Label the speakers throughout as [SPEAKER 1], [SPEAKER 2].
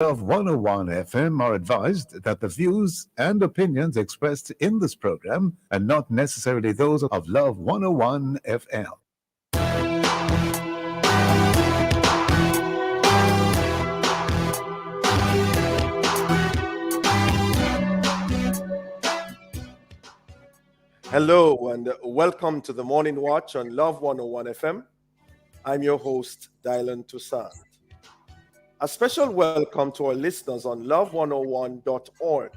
[SPEAKER 1] Of 101 FM are advised that the views and opinions expressed in this program are not necessarily those of Love 101 FM.
[SPEAKER 2] Hello and welcome to the Morning Watch on Love 101 FM. I'm your host, Dylan Toussaint. A special welcome to our listeners on love101.org.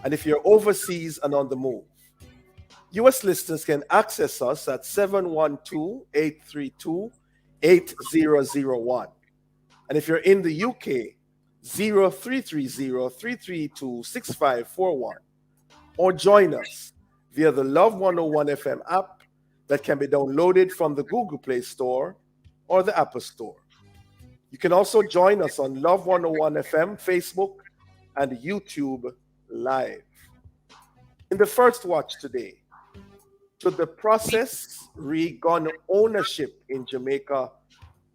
[SPEAKER 2] And if you're overseas and on the move, U.S. listeners can access us at 712-832-8001. And if you're in the UK, 0330-332-6541. Or join us via the Love 101 FM app that can be downloaded from the Google Play Store or the Apple Store. You can also join us on Love 101 FM, Facebook, and YouTube Live. In the first watch today, should the process re-gun ownership in Jamaica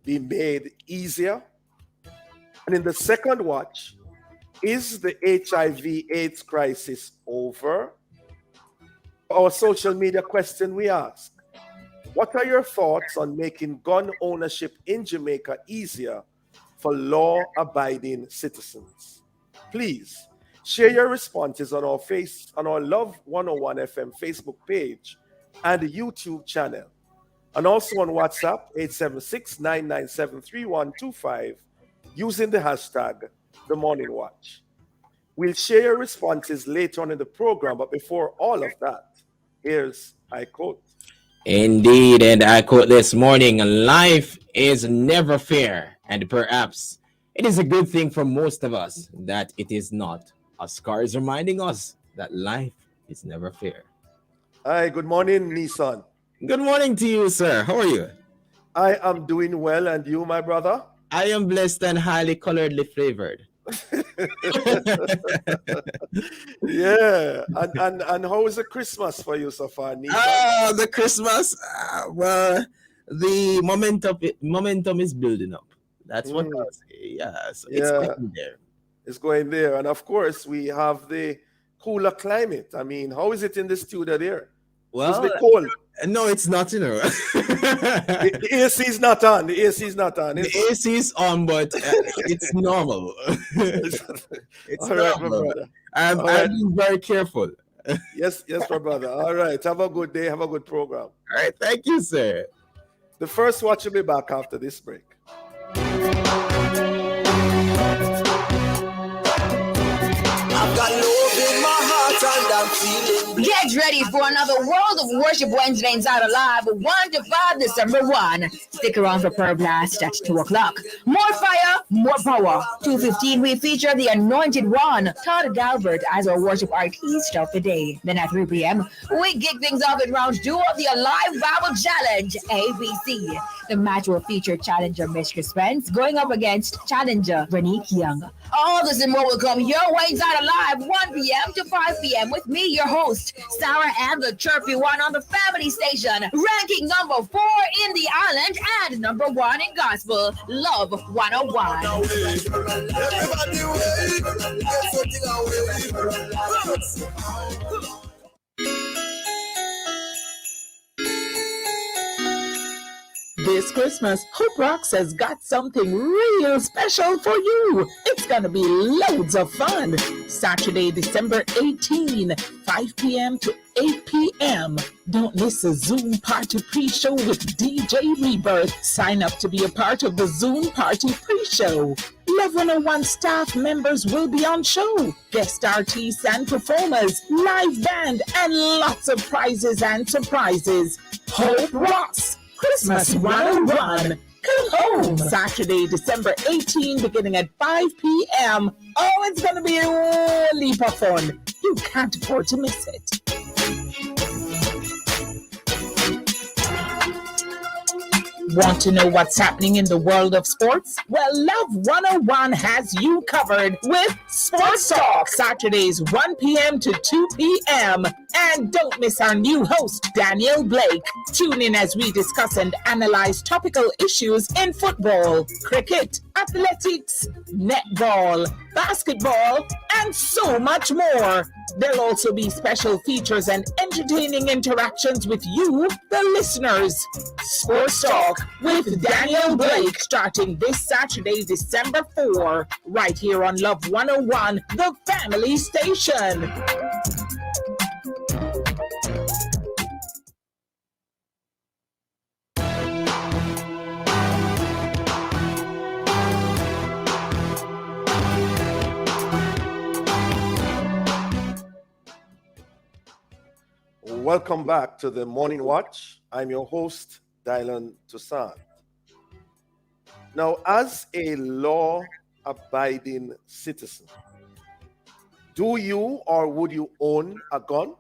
[SPEAKER 2] be made easier? And in the second watch, is the HIV AIDS crisis over? Our social media question we ask, what are your thoughts on making gun ownership in Jamaica easier for law-abiding citizens? Please share your responses on our Love 101 FM Facebook page and YouTube channel, and also on WhatsApp 876-997-3125 using the hashtag The Morning Watch. We'll share your responses later on in the program, but before all of that, here's I quote.
[SPEAKER 3] Indeed, and I quote this morning, life is never fair, and perhaps it is a good thing for most of us that it is not. A scar is reminding us that life is never fair.
[SPEAKER 2] Hi, good morning, Nissan.
[SPEAKER 3] Good morning to you, sir. How are you?
[SPEAKER 2] I am doing well, and you, my brother?
[SPEAKER 3] I am blessed and highly coloredly flavored.
[SPEAKER 2] Yeah, and how is the Christmas for you so far, Nissan?
[SPEAKER 3] The Christmas, well, the momentum is building up. That's what I'll say. Yeah, so it's going there.
[SPEAKER 2] It's going there, and of course we have the cooler climate. I mean, how is it in the studio there?
[SPEAKER 3] Well,
[SPEAKER 2] it's cold.
[SPEAKER 3] No, it's not, you know.
[SPEAKER 2] The AC is not on. The AC is not on.
[SPEAKER 3] The AC is on, but it's normal. It's
[SPEAKER 2] all right, my brother.
[SPEAKER 3] I'm being very careful.
[SPEAKER 2] Yes, my brother. All right. Have a good day. Have a good program.
[SPEAKER 3] All right. Thank you, sir.
[SPEAKER 2] The first watch will be back after this break.
[SPEAKER 4] I've got love in my heart and I'm feeling.
[SPEAKER 5] Get ready for another World of Worship Wednesday inside Alive 1 to 5 December 1. Stick around for prayer blast at 2 o'clock. More fire, more power. 2:15 we feature the Anointed One, Todd Galbert, as our worship artist of the day. Then at 3 p.m. we kick things off in round 2 of the Alive Bible Challenge, ABC. The match will feature challenger Mistress Spence going up against challenger Renique Young. All this and more will come your way inside Alive 1 p.m. to 5 p.m. with me, your host, Sarah and the Chirpy One on the Family Station, ranking number 4 in the island and number 1 in gospel, Love 101.
[SPEAKER 4] Everybody wave, get something away.
[SPEAKER 6] This Christmas, Hope Rocks has got something real special for you. It's going to be loads of fun. Saturday, December 18, 5 p.m. to 8 p.m. Don't miss a Zoom party pre-show with DJ Rebirth. Sign up to be a part of the Zoom party pre-show. Love 101 staff members will be on show. Guest artists and performers, live band, and lots of prizes and surprises. Hope Rocks. Christmas 101. Come home. Saturday, December 18, beginning at 5 p.m. Oh, it's going to be a leap of fun. You can't afford to miss it. Want to know what's happening in the world of sports? Well, Love 101 has you covered with Sports Talk, Saturdays 1 p.m. to 2 p.m. And don't miss our new host, Daniel Blake. Tune in as we discuss and analyze topical issues in football, cricket, athletics, netball, basketball, and so much more. There'll also be special features and entertaining interactions with you, the listeners. Sports Talk with Daniel Blake starting this Saturday, December 4, right here on Love 101, the family station.
[SPEAKER 2] Welcome back to the Morning Watch. I'm your host, Dylan Toussaint. Now, as a law-abiding citizen, do you or would you own a gun?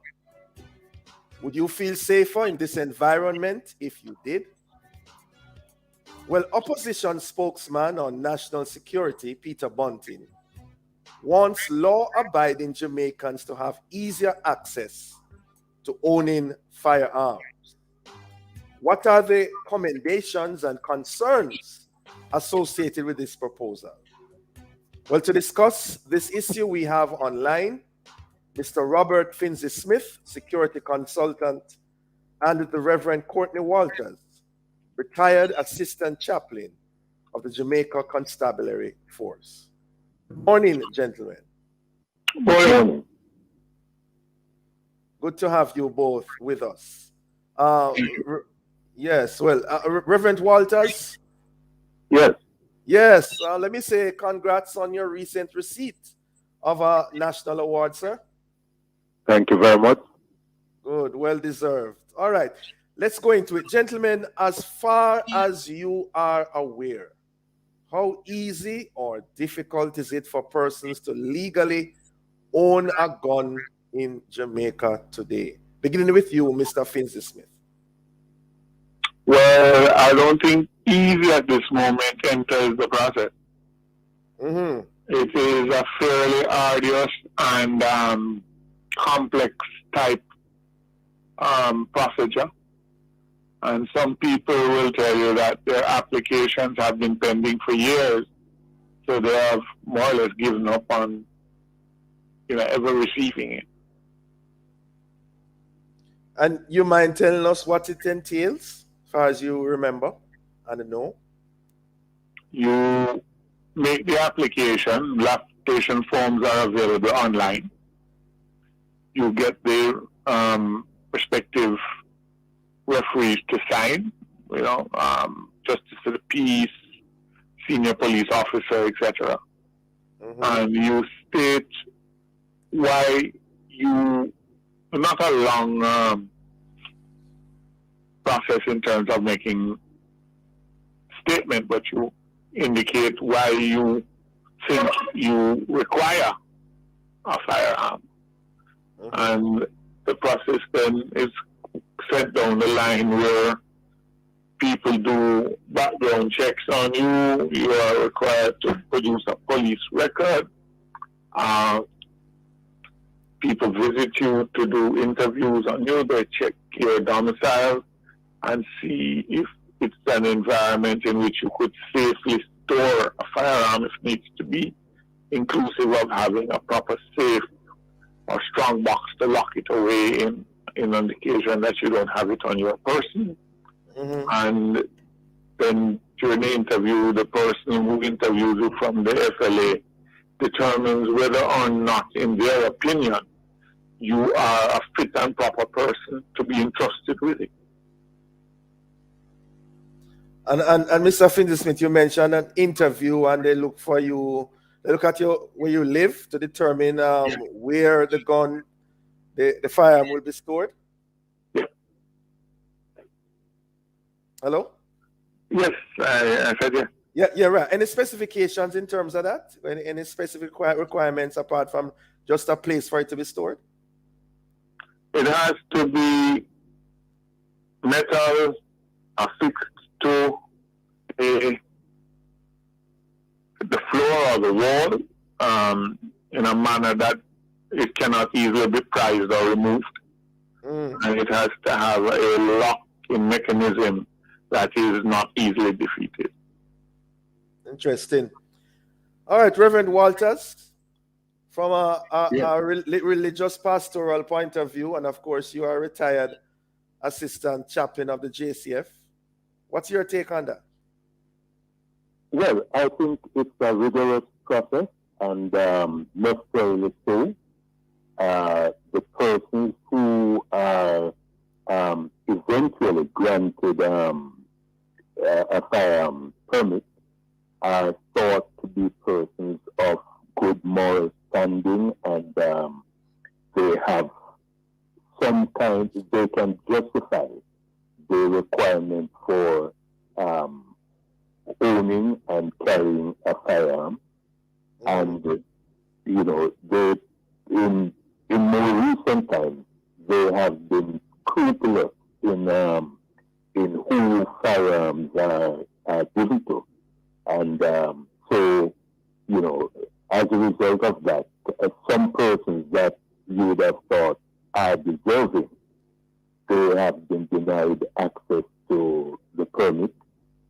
[SPEAKER 2] Would you feel safer in this environment if you did? Well, opposition spokesman on national security, Peter Bunting, wants law-abiding Jamaicans to have easier access to owning firearms. What are the commendations and concerns associated with this proposal? Well, to discuss this issue, we have online Mr. Robert Finzi-Smith, security consultant, and the Reverend Courtney Walters, retired assistant chaplain of the Jamaica Constabulary Force. Morning, gentlemen.
[SPEAKER 7] Morning.
[SPEAKER 2] Good to have you both with us. Yes, well, Reverend Walters.
[SPEAKER 7] Yes.
[SPEAKER 2] Yes, let me say congrats on your recent receipt of a national award, sir.
[SPEAKER 7] Thank you very much.
[SPEAKER 2] Good, well deserved. All right, let's go into it. Gentlemen, as far as you are aware, how easy or difficult is it for persons to legally own a gun in Jamaica today? Beginning with you, Mr. Finzi-Smith.
[SPEAKER 7] Well, I don't think easy at this moment enters the process.
[SPEAKER 2] Mm-hmm.
[SPEAKER 7] It is a fairly arduous and complex type procedure. And some people will tell you that their applications have been pending for years. So they have more or less given up on, ever receiving it.
[SPEAKER 2] And you mind telling us what it entails, as far as you remember and know?
[SPEAKER 7] You make the application. The application forms are available online. You get the respective referees to sign, justice of the peace, senior police officer, etc.
[SPEAKER 2] Mm-hmm.
[SPEAKER 7] And you state why you, not a long process in terms of making statement, but you indicate why you think you require a firearm. Mm-hmm. And the process then is set down the line where people do background checks on you. You are required to produce a police record. People visit you to do interviews on you. They check your domicile and see if it's an environment in which you could safely store a firearm if needs to be, inclusive of having a proper safe or strong box to lock it away in on the occasion that you don't have it on your person.
[SPEAKER 2] Mm-hmm.
[SPEAKER 7] And then during the interview, the person who interviews you from the FLA determines whether or not, in their opinion, you are a fit and proper person to be entrusted with it.
[SPEAKER 2] And Mr. Finzi-Smith, you mentioned an interview, and they look for you. They look at you where you live to determine where the gun, the firearm will be stored.
[SPEAKER 7] Yeah.
[SPEAKER 2] Hello?
[SPEAKER 7] Yes, I said yeah.
[SPEAKER 2] Yeah, right. Any specifications in terms of that? Any specific requirements apart from just a place for it to be stored?
[SPEAKER 7] It has to be metal affixed to the floor or the wall in a manner that it cannot easily be prized or removed. And it has to have a locking mechanism that is not easily defeated.
[SPEAKER 2] Interesting. All right, Reverend Walters, from a religious pastoral point of view, and of course, you are a retired assistant chaplain of the JCF. What's your take on that?
[SPEAKER 8] Well, I think it's a rigorous process, and necessarily so. The persons who are eventually granted a firearm permit are thought to be persons of good moral standing, and they have sometimes they can justify the requirement for owning and carrying a firearm. And you know, they in more recent times they have been scrupulous in who firearms are given to. And so, you know, as a result of that, some persons that you would have thought are deserving, they have been denied access to the permit,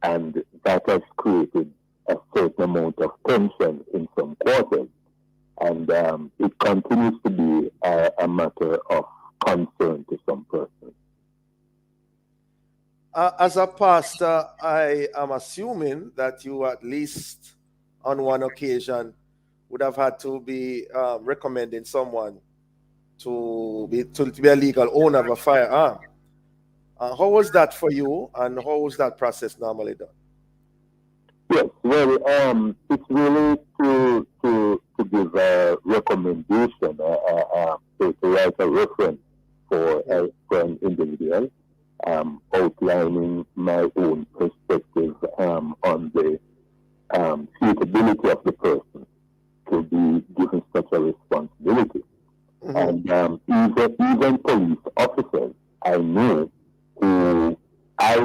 [SPEAKER 8] and that has created a certain amount of tension in some quarters. And it continues to be a matter of concern to some persons.
[SPEAKER 2] As a pastor, I am assuming that you, at least on one occasion, would have had to be recommending someone to be a legal owner of a firearm. How was that for you, and how was that process normally done?
[SPEAKER 8] Yes, well, it's really to give a recommendation, to write a reference for an individual, outlining my own perspective on the suitability of the person to be given such a responsibility. And even police officers I know who I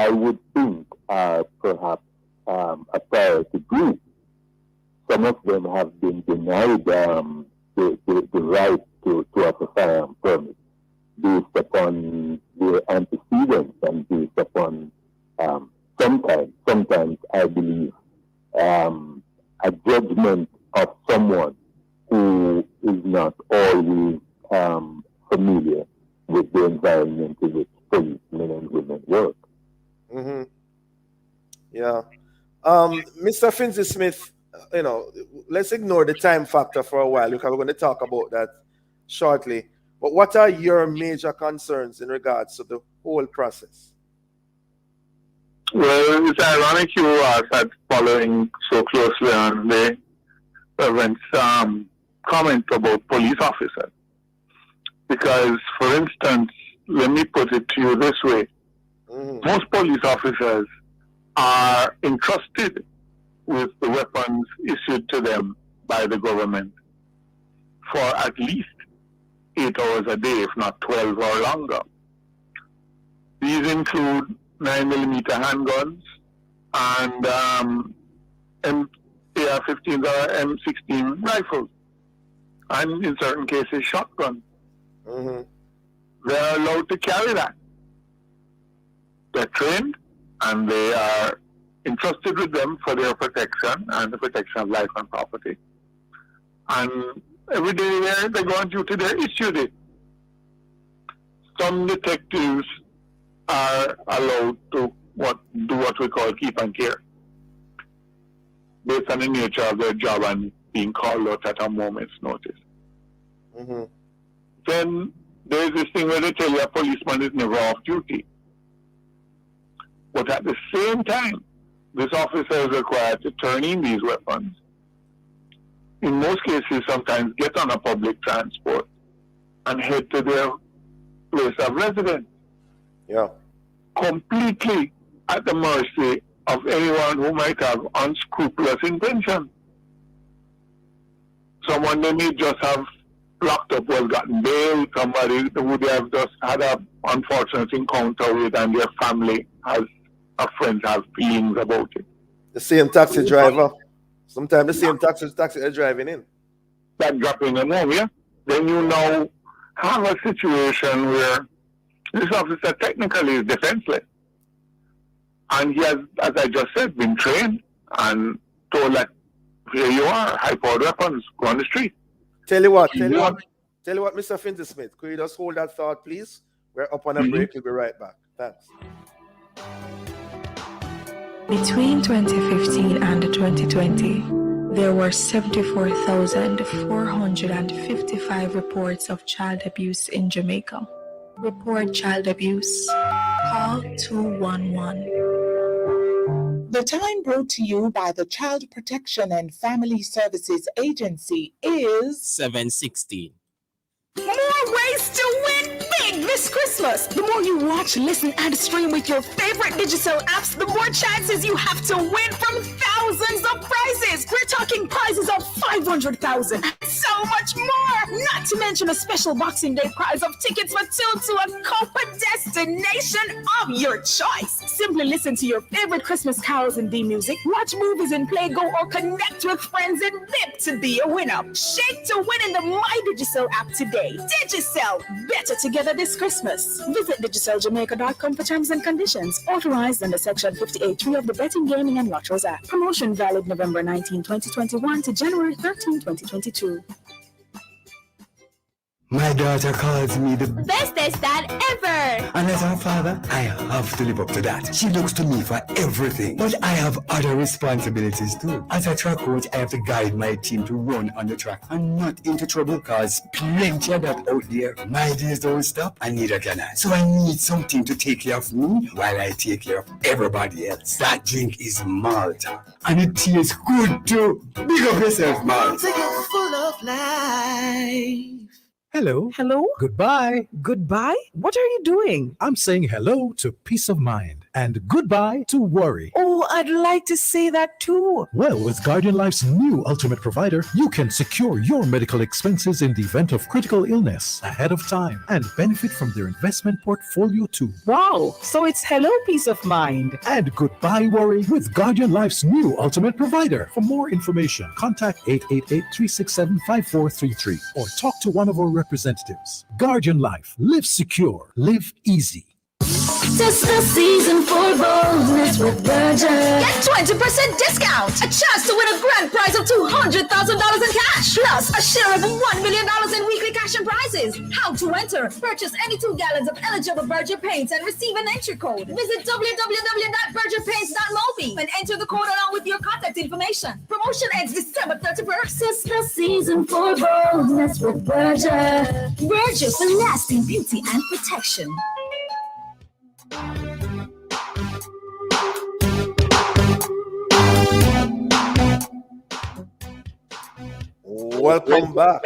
[SPEAKER 8] would think are perhaps a priority group. Some of them have been denied the right to have a firearm permit based upon their antecedents and based upon sometimes I believe a judgment of someone who is not always familiar with the environment in which policemen and women work.
[SPEAKER 2] Yeah. Mr. Finzi Smith, you know, let's ignore the time factor for a while because we're going to talk about that shortly. But what are your major concerns in regards to the whole process?
[SPEAKER 7] Well, it's ironic you are following so closely on the Reverend's comment about police officers. Because, for instance, let me put it to you this way. Most police officers are entrusted with the weapons issued to them by the government for at least 8 hours a day, if not 12 or longer. These include 9mm handguns and AR-15s or M16 rifles, and in certain cases shotguns. They are allowed to carry that. They're trained and they are entrusted with them for their protection and the protection of life and property. And every day they go on duty, they're issued it. Some detectives are allowed to do what we call keep and care, based on the nature of their job and being called out at a moment's notice. Then there's this thing where they tell you a policeman is never off duty. But at the same time, this officer is required to turn in these weapons. In most cases, sometimes get on a public transport and head to their place of residence.
[SPEAKER 2] Yeah.
[SPEAKER 7] Completely at the mercy of anyone who might have unscrupulous intentions. Someone they may just have locked up or gotten bail, somebody who they have just had an unfortunate encounter with and their family friends have feelings about it.
[SPEAKER 2] The same taxi driver. Sometimes the same taxi are driving in.
[SPEAKER 7] That dropping them home, yeah? Then you now have a situation where this officer technically is defenseless. And he has, as I just said, been trained and told that here you are, high-powered weapons, go on the street.
[SPEAKER 2] Tell you what, Mr. Fintersmith, could you just hold that thought, please? We're up on a break. We'll be right back. Thanks.
[SPEAKER 9] Between 2015 and 2020, there were 74,455 reports of child abuse in Jamaica. Report child abuse. Call 211.
[SPEAKER 6] The time brought to you by the Child Protection and Family Services Agency is
[SPEAKER 3] 7:16.
[SPEAKER 5] More ways to win big this Christmas. The more you watch, listen, and stream with your favorite digital apps, the more chances you have to win from thousands of prizes. We're talking prizes of 500,000 and so much more. Not to mention a special Boxing Day prize of tickets for two to a Copa destination of your choice. Simply listen to your favorite Christmas carols in D-Music, watch movies in Playgo, or connect with friends in VIP to be a winner. Shake to win in the My Digicel app today. Digicel, better together this Christmas. Visit DigicelJamaica.com for terms and conditions. Authorized under Section 58.3 of the Betting, Gaming and Lotteries Act. Promotion valid November 19, 2021 to January 13, 2022.
[SPEAKER 10] My daughter calls me the
[SPEAKER 11] bestest dad ever.
[SPEAKER 10] And as her father, I have to live up to that. She looks to me for everything. But I have other responsibilities too. As a track coach, I have to guide my team to run on the track and not into trouble, cause plenty of that out there. My days don't stop, and neither can I. So I need something to take care of me while I take care of everybody else. That drink is Malta. And it tastes good too. Big up yourself, Malta.
[SPEAKER 4] Full of life.
[SPEAKER 12] Hello.
[SPEAKER 13] Hello.
[SPEAKER 12] Goodbye.
[SPEAKER 13] Goodbye? What are you doing?
[SPEAKER 12] I'm saying hello to peace of mind and goodbye to worry.
[SPEAKER 13] Oh, I'd like to say that too.
[SPEAKER 12] Well, with Guardian Life's new ultimate provider, you can secure your medical expenses in the event of critical illness ahead of time and benefit from their investment portfolio too.
[SPEAKER 13] Wow. So it's hello peace of mind.
[SPEAKER 12] And goodbye worry with Guardian Life's new ultimate provider. For more information, contact 888-367-5433 or talk to one of our representatives. Guardian Life. Live secure. Live easy.
[SPEAKER 11] Tis the season for boldness with Virgin.
[SPEAKER 5] Get 20% discount. A chance to win a grand prize of $200,000 in cash. Plus a share of $1 million in weekly cash and prizes. How to enter? Purchase any 2 gallons of eligible Virgin paints and receive an entry code. Visit www.virginpaints.mobi and enter the code along with your contact information. Promotion ends December 31st.
[SPEAKER 11] Tis the season for boldness with Virgin.
[SPEAKER 5] Virgin for lasting beauty and protection.
[SPEAKER 2] Welcome back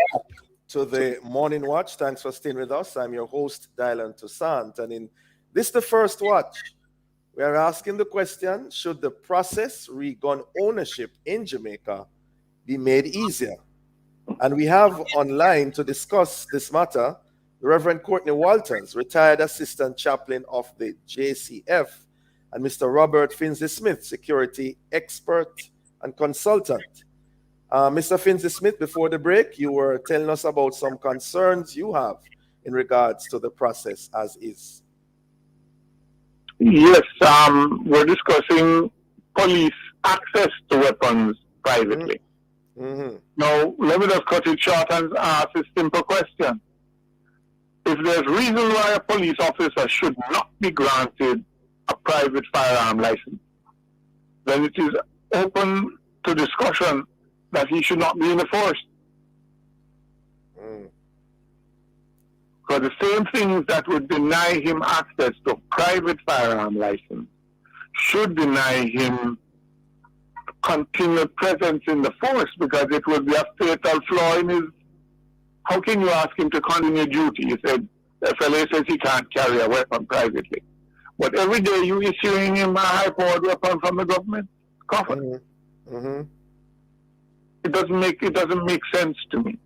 [SPEAKER 2] to the Morning Watch. Thanks for staying with us. I'm your host, Dylan Toussaint. And in this, the first watch, we are asking the question, should the process re gun ownership in Jamaica be made easier? And we have online to discuss this matter the Reverend Courtney Walters, retired assistant chaplain of the JCF, and Mr. Robert Finley-Smith, security expert and consultant. Mr. Finley-Smith, before the break, you were telling us about some concerns you have in regards to the process as is.
[SPEAKER 7] Yes, we're discussing police access to weapons privately.
[SPEAKER 2] Mm-hmm.
[SPEAKER 7] Now, let me just cut it short and ask a simple question. If there's reason why a police officer should not be granted a private firearm license, then it is open to discussion that he should not be in the force. Because the same things that would deny him access to a private firearm license should deny him continued presence in the force, because it would be a fatal flaw in his. How can you ask him to continue duty? He said, the FLA says he can't carry a weapon privately. But every day you're issuing him a high-powered weapon from the government coffers.
[SPEAKER 2] Mm-hmm.
[SPEAKER 7] It doesn't make sense to me.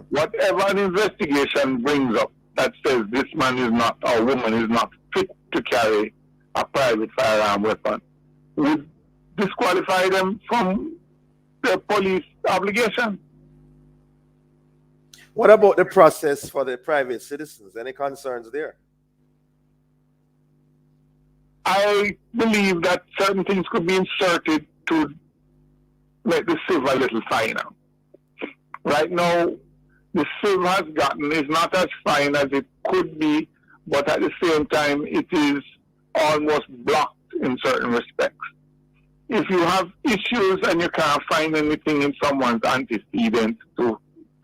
[SPEAKER 7] Whatever an investigation brings up that says this man is not, or woman is not fit to carry a private firearm weapon, would disqualify them from their police obligation.
[SPEAKER 2] What about the process for the private citizens? Any concerns there?
[SPEAKER 7] I believe that certain things could be inserted to make the sieve a little finer. Right now, the sieve has gotten is not as fine as it could be, but at the same time, it is almost blocked in certain respects. If you have issues and you can't find anything in someone's antecedent to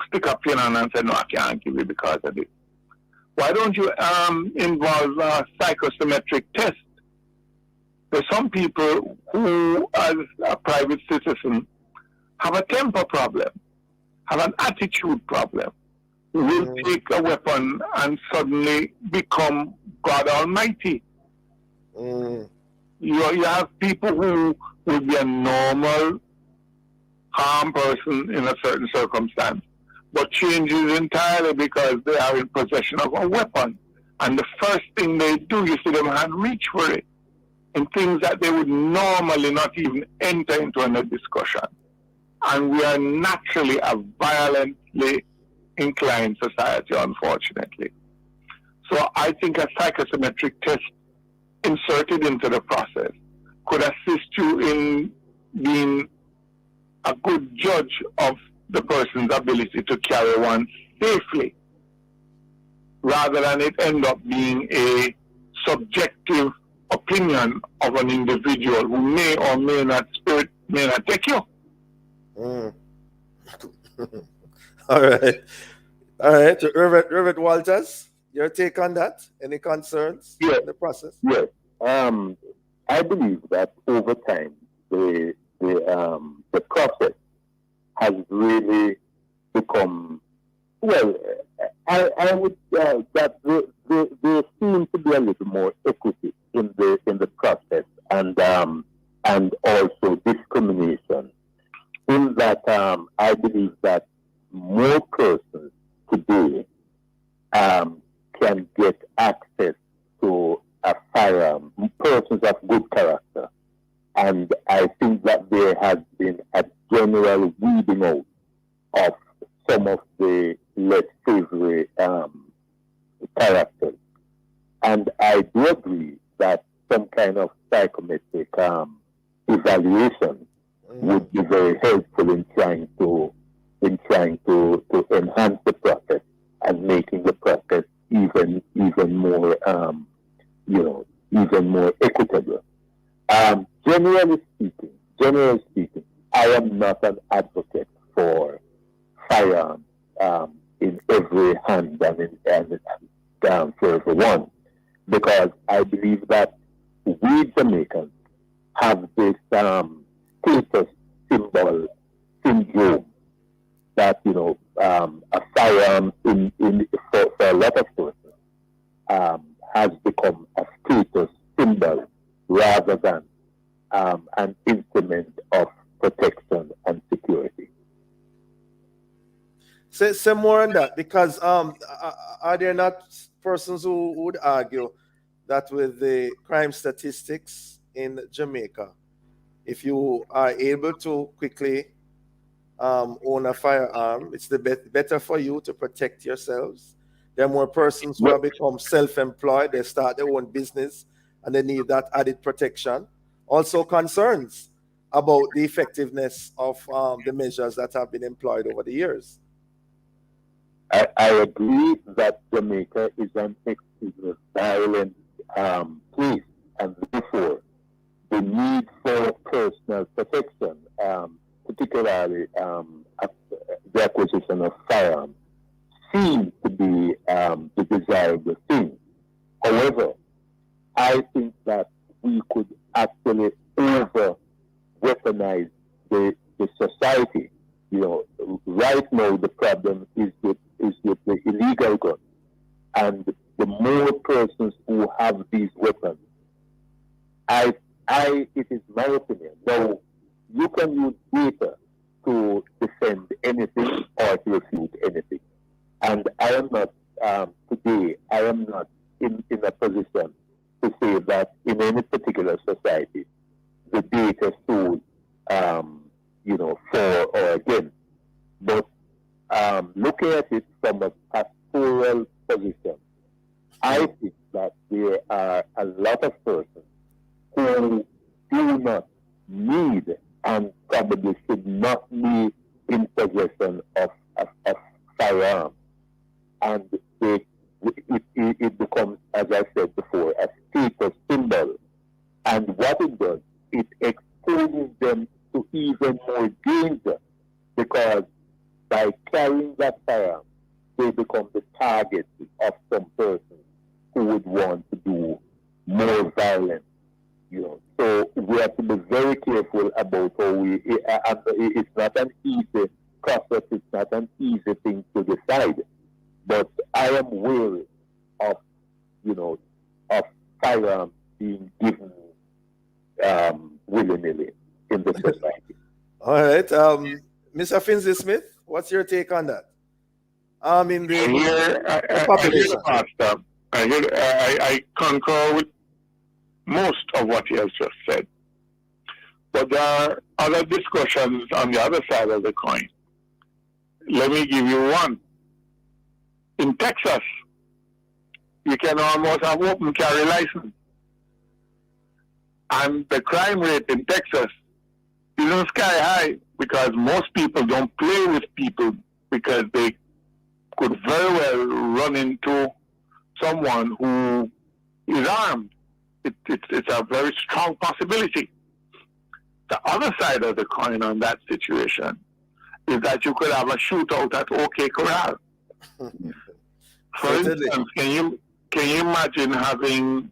[SPEAKER 7] stick a pin on and say, no, I can't give you because of this, why don't you involve a psychometric test? There's some people who, as a private citizen, have a temper problem, have an attitude problem, will take a weapon and suddenly become God Almighty. You have people who would be a normal, calm person in a certain circumstance, but changes entirely because they are in possession of a weapon. And the first thing they do, you see them hand reach for it in things that they would normally not even enter into a discussion. And we are naturally a violently inclined society, unfortunately. So I think a psychometric test inserted into the process could assist you in being a good judge of the person's ability to carry one safely, rather than it end up being a subjective opinion of an individual who may or may not take you.
[SPEAKER 2] All right. Reverend Walters, your take on that? Any concerns in the process?
[SPEAKER 8] Yes. I believe that over time the process has really become I would that there seems to be a little more equity in the process and also discrimination. In that I believe that more persons today can get access to a firearm, persons of good character. And I think that there has been a general weeding out of some of the less savory characters. And I do agree that some kind of psychometric evaluation would be very helpful in trying to enhance the process and making the process even more even more equitable. Generally speaking, I am not an advocate for firearms in every hand and for everyone, because I believe that we Jamaicans have this status symbol syndrome that a firearm for a lot of persons has become a status symbol rather than an instrument of protection and security.
[SPEAKER 2] Say more on that, because are there not persons who would argue that with the crime statistics in Jamaica, if you are able to quickly own a firearm, it's better for you to protect yourselves? There are more persons who have become self-employed, they start their own business, and they need that added protection. Also concerns about the effectiveness of the measures that have been employed over the years.
[SPEAKER 8] I agree that Jamaica is an extremely violent place, and therefore the need for personal protection, particularly the acquisition of firearms, seems to be the desirable thing. However, I think that we could actually over-weaponize the society. Right now the problem is with the illegal gun, and the more persons who have these weapons, it is my opinion. Now, you can use data to defend anything or to refute anything, and I am not today. I am not in a position to say that in any particular society the data shows for or against. But looking at it from a pastoral position, I think that there are a lot of persons who do not need and probably should not be in possession of firearms. And it becomes, as I said before, a status symbol. And what it does, it exposes them to even more danger, because by carrying that firearm, they become the target of some person who would want to do more violence. So we have to be very careful about how we. It's not an easy process. It's not an easy thing to decide. But I am wary of, of firearms being given willy-nilly in the society.
[SPEAKER 2] All right, Mr. Finley Smith, what's your take on that? In the population.
[SPEAKER 7] I concur with most of what he has just said. But there are other discussions on the other side of the coin. Let me give you one. In Texas, you can almost have open carry license. And the crime rate in Texas isn't sky high, because most people don't play with people, because they could very well run into someone who is armed. It's a very strong possibility. The other side of the coin on that situation is that you could have a shootout at OK Corral. For instance, can you imagine having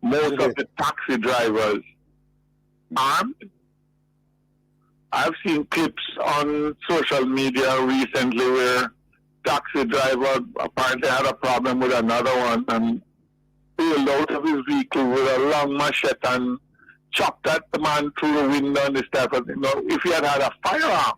[SPEAKER 7] most of the taxi drivers armed? I've seen clips on social media recently where taxi driver apparently had a problem with another one and peeled out of his vehicle with a long machete and chopped at the man through the window and this type of thing. Now, if he had a firearm,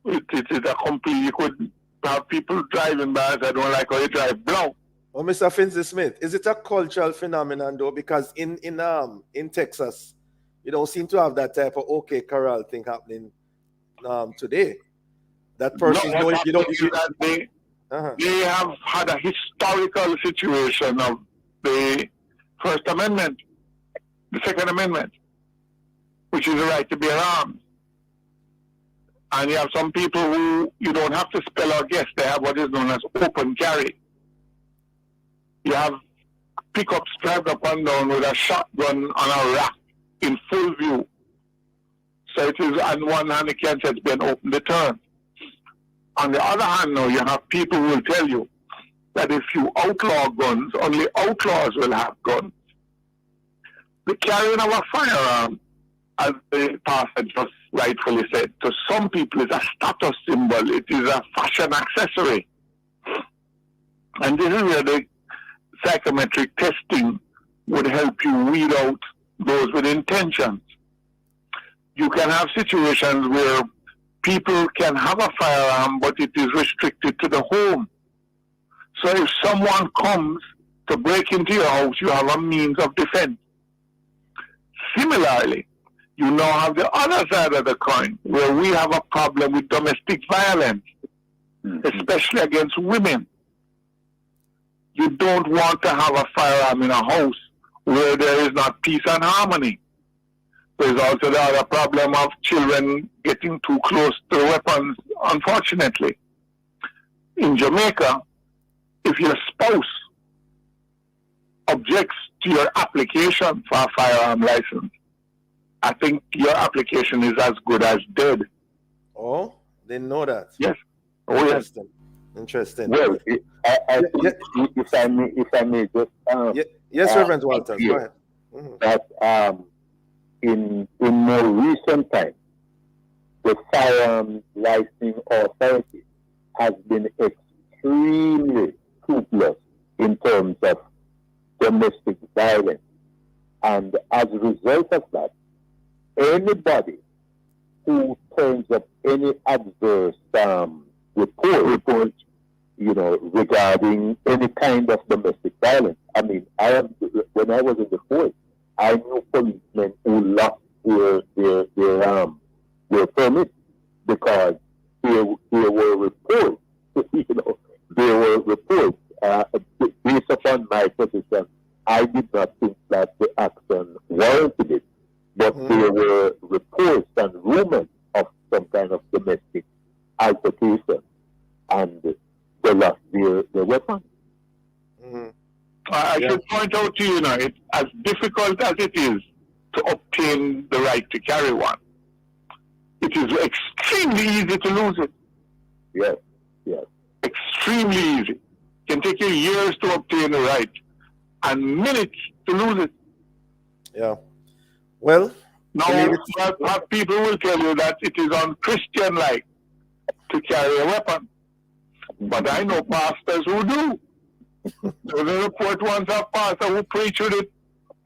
[SPEAKER 7] it's a complete, you could have people driving by and I don't like how you drive blow.
[SPEAKER 2] Well, Mr. Finley Smith, is it a cultural phenomenon though? Because in Texas, you don't seem to have that type of OK Corral thing happening today. That person,
[SPEAKER 7] they have had a historical situation of the First Amendment, the Second Amendment, which is the right to bear arms. And you have some people who you don't have to spell or guess. They have what is known as open carry. You have pickups drive up and down with a shotgun on a rack in full view. So it is, on one hand, it can say it's been open deterrent. On the other hand, now, you have people who will tell you that if you outlaw guns, only outlaws will have guns. The carrying of a firearm, as the pastor just rightfully said, to some people is a status symbol. It is a fashion accessory. And this is where the psychometric testing would help you weed out those with intentions. You can have situations where people can have a firearm, but it is restricted to the home. So if someone comes to break into your house, you have a means of defense. Similarly, you now have the other side of the coin, where we have a problem with domestic violence, especially against women. You don't want to have a firearm in a house where there is not peace and harmony. There's also the other problem of children getting too close to the weapons, unfortunately. In Jamaica, if your spouse objects to your application for a firearm license, I think your application is as good as dead.
[SPEAKER 2] Oh, didn't know that.
[SPEAKER 7] Yes. Oh, yes.
[SPEAKER 2] Interesting.
[SPEAKER 8] Well, I think if I may just...
[SPEAKER 2] yes, Reverend Walters, go ahead. Mm-hmm.
[SPEAKER 8] That in more recent times, the firearm licensing authority has been extremely scrupulous in terms of domestic violence. And as a result of that, anybody who turns up any adverse report, regarding any kind of domestic violence. I mean, when I was in the force, I knew policemen who lost their permits because there were reports. There were reports. Based upon my position, I did not think that the action warranted it. But there were altercation, and they lost their weapon.
[SPEAKER 2] Mm-hmm.
[SPEAKER 7] I should point out to you now, it's as difficult as it is to obtain the right to carry one. It is extremely easy to lose it.
[SPEAKER 8] Yes, yes.
[SPEAKER 7] Extremely easy. It can take you years to obtain the right and minutes to lose it.
[SPEAKER 2] Yeah. Well,
[SPEAKER 7] now people will tell you that it is unchristian-like to carry a weapon. But I know pastors who do. There's a report once a pastor who preached with it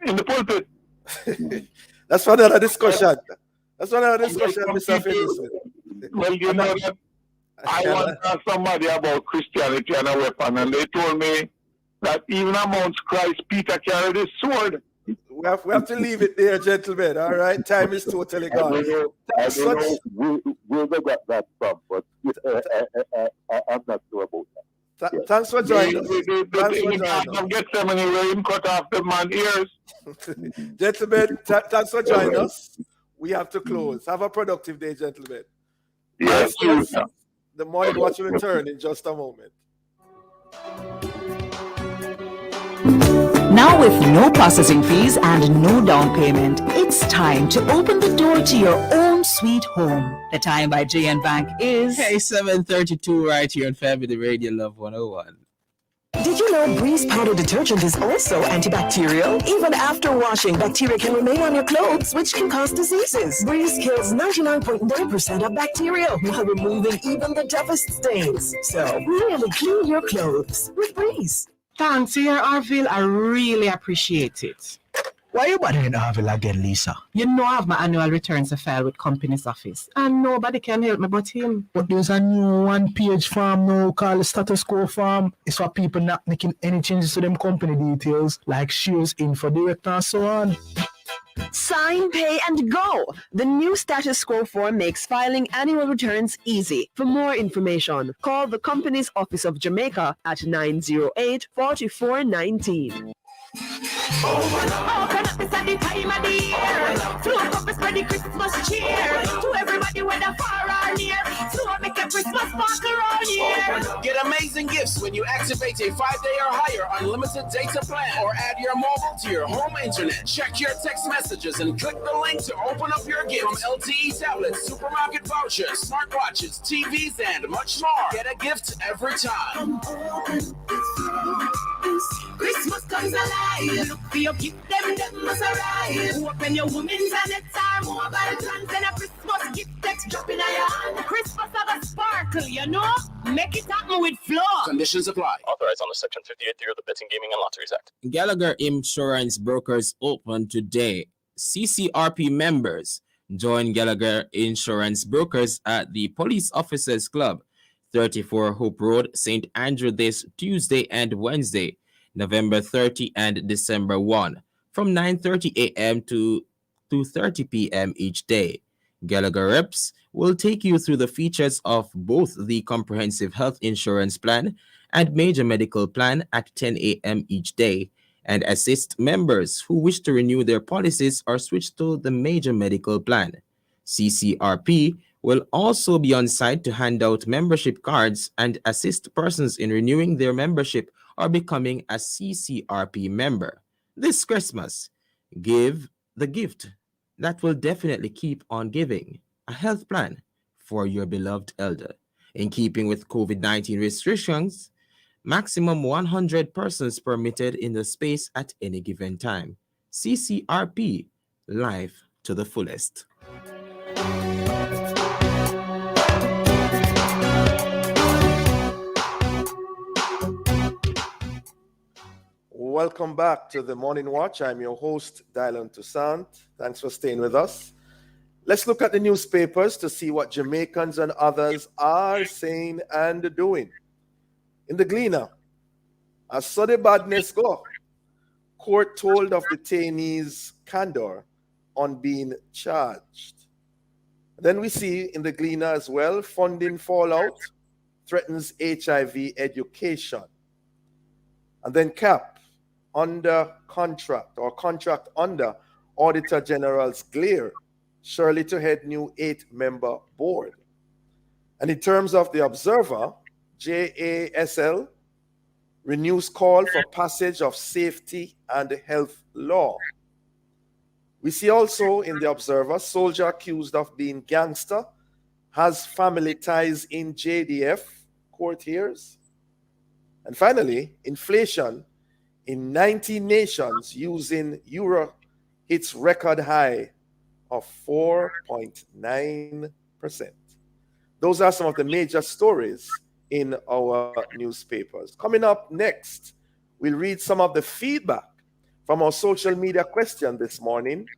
[SPEAKER 7] in the pulpit.
[SPEAKER 2] That's for another discussion. That's another discussion, Mr. Phillips.
[SPEAKER 7] Well, you know that I once asked somebody about Christianity and a weapon, and they told me that even amongst Christ, Peter carried his sword.
[SPEAKER 2] We have to leave it there, gentlemen. All right, time is totally gone.
[SPEAKER 8] I don't know where they got that from, but I'm not sure about that.
[SPEAKER 2] Thanks for joining us.
[SPEAKER 7] Gethsemane where him cut off the man's ears.
[SPEAKER 2] Gentlemen, thanks for joining us. We have to close. Have a productive day, gentlemen.
[SPEAKER 7] Yes,
[SPEAKER 2] the Morning Watch will return in just a moment.
[SPEAKER 13] Now with no processing fees and no down payment, it's time to open the door to your own sweet home. The time by JN Bank is...
[SPEAKER 3] Hey, 7:32 right here on Family Radio Love 101.
[SPEAKER 14] Did you know Breeze powder detergent is also antibacterial? Even after washing, bacteria can remain on your clothes, which can cause diseases. Breeze kills 99.9% of bacteria while removing even the toughest stains. So really clean your clothes with Breeze.
[SPEAKER 6] Thanks, here, Arville. I really appreciate it.
[SPEAKER 15] Why you bothering Arville again, Lisa?
[SPEAKER 6] You know I have my annual returns to file with company's office, and nobody can help me but him.
[SPEAKER 15] But there's a new one-page form now called the status quo form. It's for people not making any changes to them company details, like shares, info, director, and so on.
[SPEAKER 14] Sign, pay, and go! The new status quo form makes filing annual returns easy. For more information, call the company's office of Jamaica at 908-4419.
[SPEAKER 11] Open up, it's at the time of the year. Flow up, spread the Christmas cheer. To everybody, whether far or near. Flow make a Christmas sparkle around here.
[SPEAKER 16] Get amazing gifts when you activate a 5-day or higher unlimited data plan or add your mobile to your home internet. Check your text messages and click the link to open up your gift. From LTE tablets, supermarket vouchers, smartwatches, TVs, and much more. Get a gift every time.
[SPEAKER 11] Christmas comes alive. Look for your gift, them must arrive. Open your women's and it's our mobile plans and a Christmas gift text dropping on your hand. Christmas have a sparkle, you know? Make it happen with Flow.
[SPEAKER 16] Conditions apply.
[SPEAKER 17] Authorized under Section 58 of the Betting, Gaming and Lotteries Act.
[SPEAKER 3] Gallagher Insurance Brokers open today. CCRP members join Gallagher Insurance Brokers at the Police Officers Club, 34 Hope Road, St. Andrew, this Tuesday and Wednesday, November 30 and December 1, from 9:30 a.m. to 2:30 p.m. each day. Gallagher reps will take you through the features of both the comprehensive health insurance plan and major medical plan at 10 a.m. each day, and assist members who wish to renew their policies or switch to the major medical plan. CCRP will also be on site to hand out membership cards and assist persons in renewing their membership or becoming a CCRP member. This Christmas, give the gift that will definitely keep on giving: a health plan for your beloved elder. In keeping with COVID-19 restrictions, maximum 100 persons permitted in the space at any given time. CCRP, life to the fullest.
[SPEAKER 2] Welcome back to the Morning Watch. I'm your host, Dylan Toussaint. Thanks for staying with us. Let's look at the newspapers to see what Jamaicans and others are saying and doing. In the Gleaner, as so the badness go, court told of detainees' candor on being charged. Then we see in the Gleaner as well, funding fallout threatens HIV education. And then CAP, under contract or contract under Auditor General's glare, surely to head new 8-member board. And in terms of the Observer, JASL renews call for passage of safety and health law. We see also in the Observer, soldier accused of being gangster has family ties in JDF, court hears. And finally, inflation in 90 nations using euro hits record high of 4.9%. Those are some of the major stories in our newspapers. Coming up next, we'll read some of the feedback from our social media question this morning.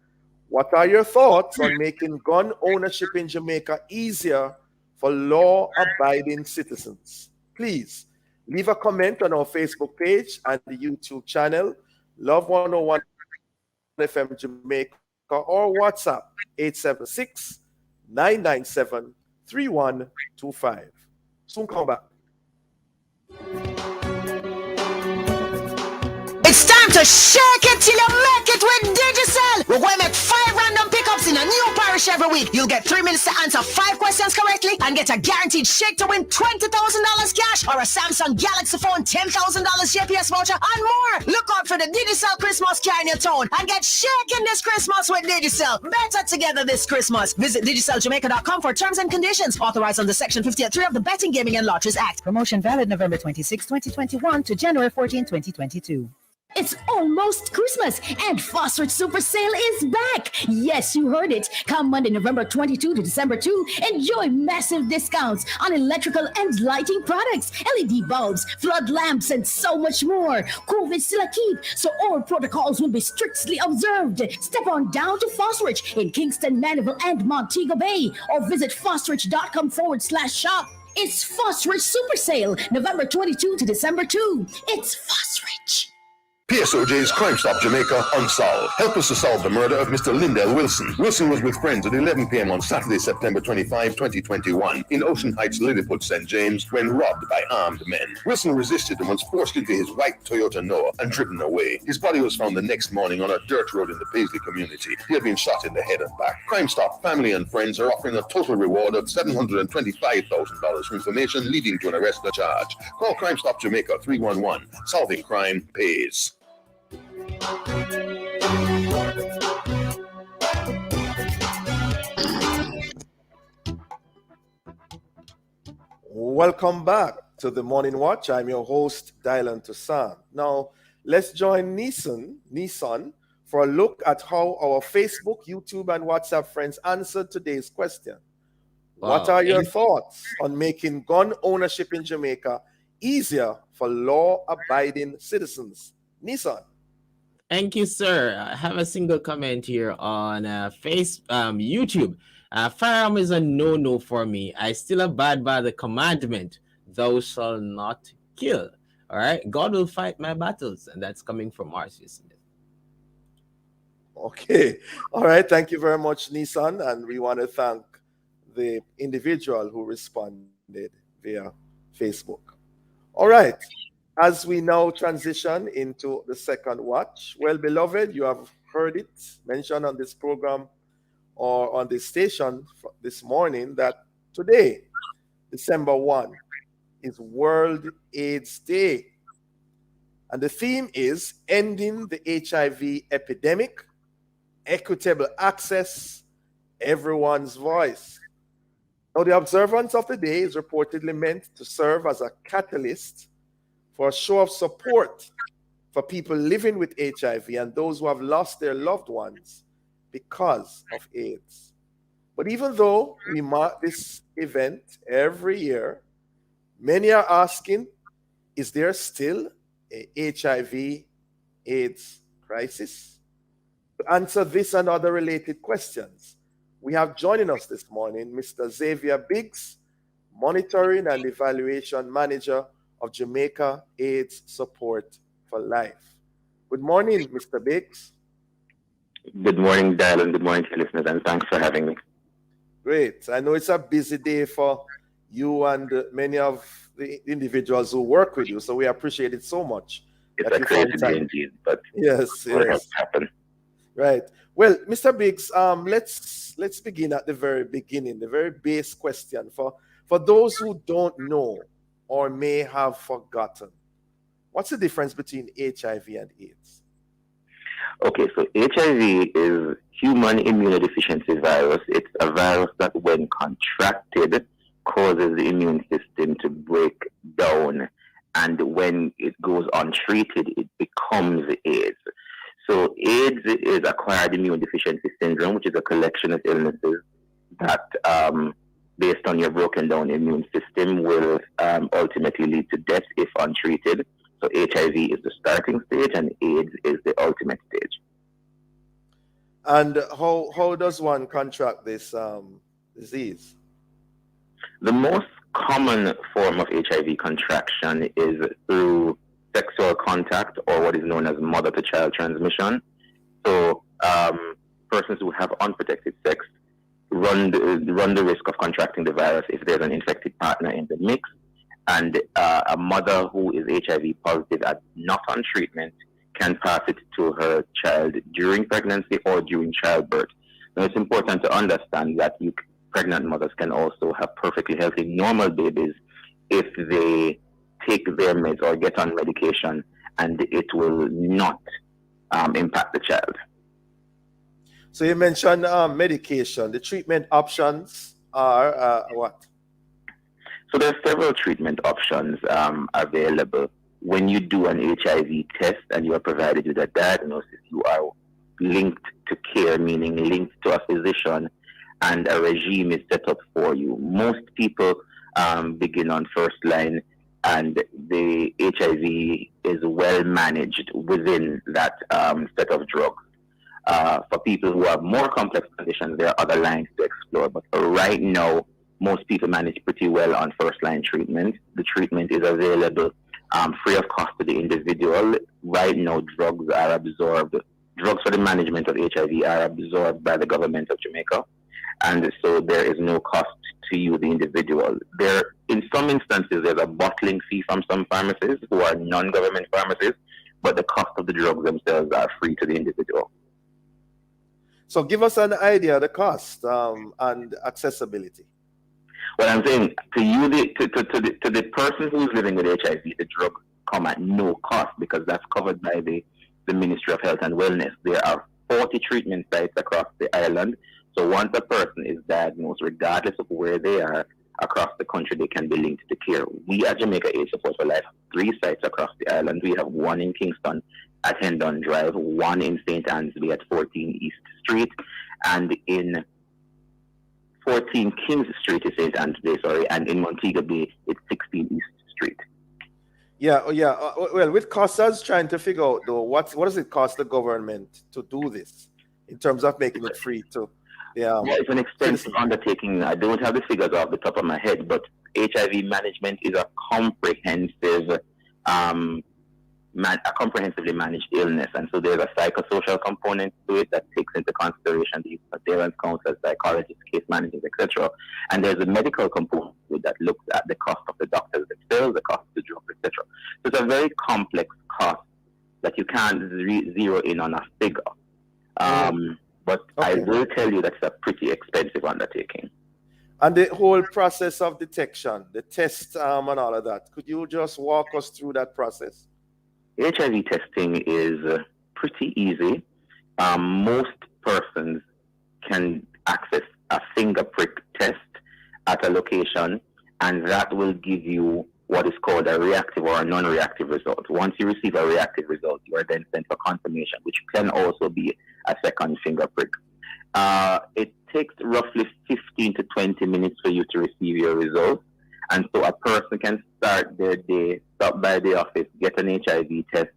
[SPEAKER 2] What are your thoughts on making gun ownership in Jamaica easier for law-abiding citizens? Please leave a comment on our Facebook page and the YouTube channel, Love 101 FM Jamaica, or WhatsApp 876-997-3125. Soon come back.
[SPEAKER 14] It's time to shake it till you make it with Digicel. We're going to make 5 random pickups in a new parish every week. You'll get 3 minutes to answer 5 questions correctly and get a guaranteed shake to win $20,000 cash or a Samsung Galaxy phone, $10,000 GPS voucher, and more. Look out for the Digicel Christmas car in your town and get shaking this Christmas with Digicel. Better together this Christmas. Visit DigicelJamaica.com for terms and conditions. Authorized under Section 58.3 of the Betting, Gaming and Lotteries Act.
[SPEAKER 18] Promotion valid November 26, 2021 to January 14, 2022.
[SPEAKER 19] It's almost Christmas and Phosphorus Super Sale is back. Yes, you heard it. Come Monday, November 22 to December 2, enjoy massive discounts on electrical and lighting products, LED bulbs, flood lamps, and so much more. COVID still a keep, so all protocols will be strictly observed. Step on down to Phosphorus in Kingston, Mandeville, and Montego Bay, or visit phosphorus.com/shop. It's Phosphorus Super Sale, November 22 to December 2. It's Phosphorus.
[SPEAKER 20] PSOJ's Crime Stop Jamaica Unsolved. Help us to solve the murder of Mr. Lindell Wilson. Wilson was with friends at 11 p.m. on Saturday, September 25, 2021 in Ocean Heights, Lilliput, St. James when robbed by armed men. Wilson resisted and was forced into his white Toyota Noah and driven away. His body was found the next morning on a dirt road in the Paisley community. He had been shot in the head and back. Crime Stop family and friends are offering a total reward of $725,000 for information leading to an arrest or charge. Call Crime Stop Jamaica 311. Solving crime pays.
[SPEAKER 2] Welcome back to the Morning Watch. I'm your host, Dylan Toussaint. Now, let's join Nissan for a look at how our Facebook, YouTube, and WhatsApp friends answered today's question. Wow. What are your thoughts on making gun ownership in Jamaica easier for law-abiding citizens? Nissan.
[SPEAKER 3] Thank you, sir. I have a single comment here on YouTube. Firearm is a no-no for me. I still abide by the commandment, thou shalt not kill. All right? God will fight my battles, and that's coming from R.C. Smith.
[SPEAKER 2] Okay. All right. Thank you very much, Nissan. And we want to thank the individual who responded via Facebook. All right. As we now transition into the second watch, well, beloved, you have heard it mentioned on this program or on this station this morning that today, December 1, is World AIDS Day. And the theme is ending the HIV epidemic, equitable access, everyone's voice. Now, the observance of the day is reportedly meant to serve as a catalyst for a show of support for people living with HIV and those who have lost their loved ones because of AIDS. But even though we mark this event every year, many are asking, is there still a HIV AIDS crisis? To answer this and other related questions, we have joining us this morning Mr. Xavier Biggs, Monitoring and Evaluation Manager of Jamaica AIDS Support for Life. Good morning, Mr. Biggs.
[SPEAKER 21] Good morning, Dylan. Good morning to your listeners, and thanks for having me.
[SPEAKER 2] Great. I know it's a busy day for you and many of the individuals who work with you, so we appreciate it so much.
[SPEAKER 21] It's a crazy day indeed, but
[SPEAKER 2] yes.
[SPEAKER 21] What has happened?
[SPEAKER 2] Right. Well, Mr. Biggs, let's begin at the very beginning, the very base question. For For those who don't know or may have forgotten, what's the difference between HIV and AIDS?
[SPEAKER 21] Okay, so HIV is human immunodeficiency virus. It's a virus that, when contracted, causes the immune system to break down. And when it goes untreated, it becomes AIDS. So AIDS is acquired immune deficiency syndrome, which is a collection of illnesses that, based on your broken down immune system, will ultimately lead to death if untreated. So HIV is the starting stage and AIDS is the ultimate stage.
[SPEAKER 2] And how does one contract this disease?
[SPEAKER 21] The most common form of HIV contraction is through sexual contact, or what is known as mother-to-child transmission. So persons who have unprotected sex run the risk of contracting the virus if there's an infected partner in the mix. And a mother who is HIV positive and not on treatment can pass it to her child during pregnancy or during childbirth. Now, it's important to understand that pregnant mothers can also have perfectly healthy, normal babies if they take their meds or get on medication, and it will not impact the child.
[SPEAKER 2] So you mentioned medication. The treatment options are what?
[SPEAKER 21] So there are several treatment options available. When you do an HIV test and you are provided with a diagnosis, you are linked to care, meaning linked to a physician, and a regime is set up for you. Most people begin on first line, and the HIV is well managed within that set of drugs. For people who have more complex conditions, there are other lines to explore. But for right now, most people manage pretty well on first-line treatment. The treatment is available free of cost to the individual. Right now, drugs are absorbed. Drugs for the management of HIV are absorbed by the government of Jamaica. And so there is no cost to you, the individual. In some instances, there's a bottling fee from some pharmacies who are non-government pharmacies, but the cost of the drugs themselves are free to the individual.
[SPEAKER 2] So give us an idea of the cost and accessibility.
[SPEAKER 21] Well, I'm saying to you, to the person who's living with HIV, the drug come at no cost because that's covered by the Ministry of Health and Wellness. There are 40 treatment sites across the island. So once a person is diagnosed, regardless of where they are across the country, they can be linked to care. We at Jamaica AIDS Support for Life have 3 sites across the island. We have one in Kingston at Hendon Drive, one in St. Ansby at 14 East Street, and in 14 Kings Street is St. Ansby, and in Montego Bay it's 16 East Street.
[SPEAKER 2] Well, with costs, I was trying to figure out though, what does it cost the government to do this in terms of making it free to? Yeah,
[SPEAKER 21] it's an expensive undertaking. I don't have the figures off the top of my head, but HIV management is a comprehensive, a comprehensively managed illness, and so there's a psychosocial component to it that takes into consideration the surveillance counselors, psychologists, case managers, etc. And there's a medical component to it that looks at the cost of the doctors themselves, the cost of the drugs, etc. So it's a very complex cost that you can't zero in on a figure. But I will tell you that's a pretty expensive undertaking.
[SPEAKER 2] And the whole process of detection, the test and all of that, could you just walk us through that process?
[SPEAKER 21] HIV testing is pretty easy. Most persons can access a finger prick test at a location, and that will give you what is called a reactive or a non-reactive result. Once you receive a reactive result, you are then sent for confirmation, which can also be a second finger prick. It takes roughly 15 to 20 minutes for you to receive your results. And so a person can start their day, stop by the office, get an HIV test,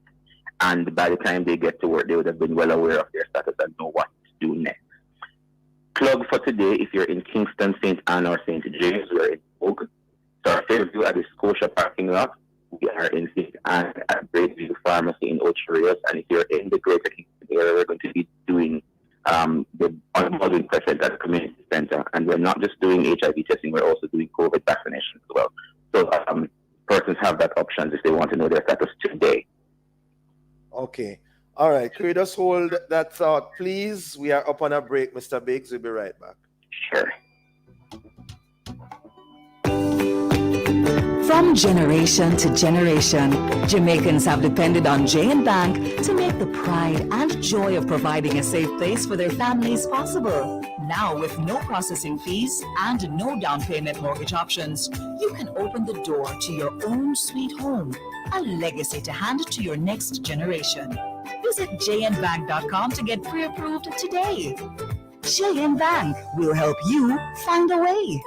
[SPEAKER 21] and by the time they get to work, they would have been well aware of their status and know what to do next. Plug for today, if you're in Kingston, St. Anne, or St. James, we're in Oak. So our Fairview at the Scotia parking lot. We are in St. Anne at Greatview Pharmacy in Ocho Rios. And if you're in the Greater Kingston area, we're going to be doing the unmuzzling present at the community center, and we're not just doing HIV testing, we're also doing COVID vaccination as well. So persons have that option if they want to know their status today.
[SPEAKER 2] Okay. All right. Could you just hold that thought, please? We are up on a break, Mr. Biggs. We'll be right back.
[SPEAKER 21] Sure.
[SPEAKER 13] From generation to generation, Jamaicans have depended on J&B Bank to make the pride and joy of providing a safe place for their families possible. Now, with no processing fees and no down payment mortgage options, you can open the door to your own sweet home, a legacy to hand to your next generation. Visit jnbank.com to get pre-approved today. J&B Bank will help you find a way.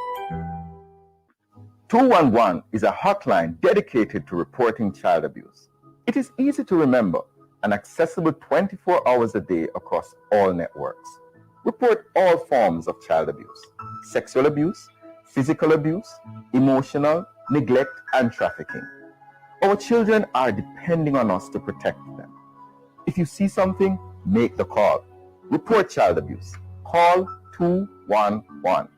[SPEAKER 1] 211 is a hotline dedicated to reporting child abuse. It is easy to remember and accessible 24 hours a day across all networks. Report all forms of child abuse: sexual abuse, physical abuse, emotional, neglect, and trafficking. Our children are depending on us to protect them. If you see something, make the call. Report child abuse. Call 211.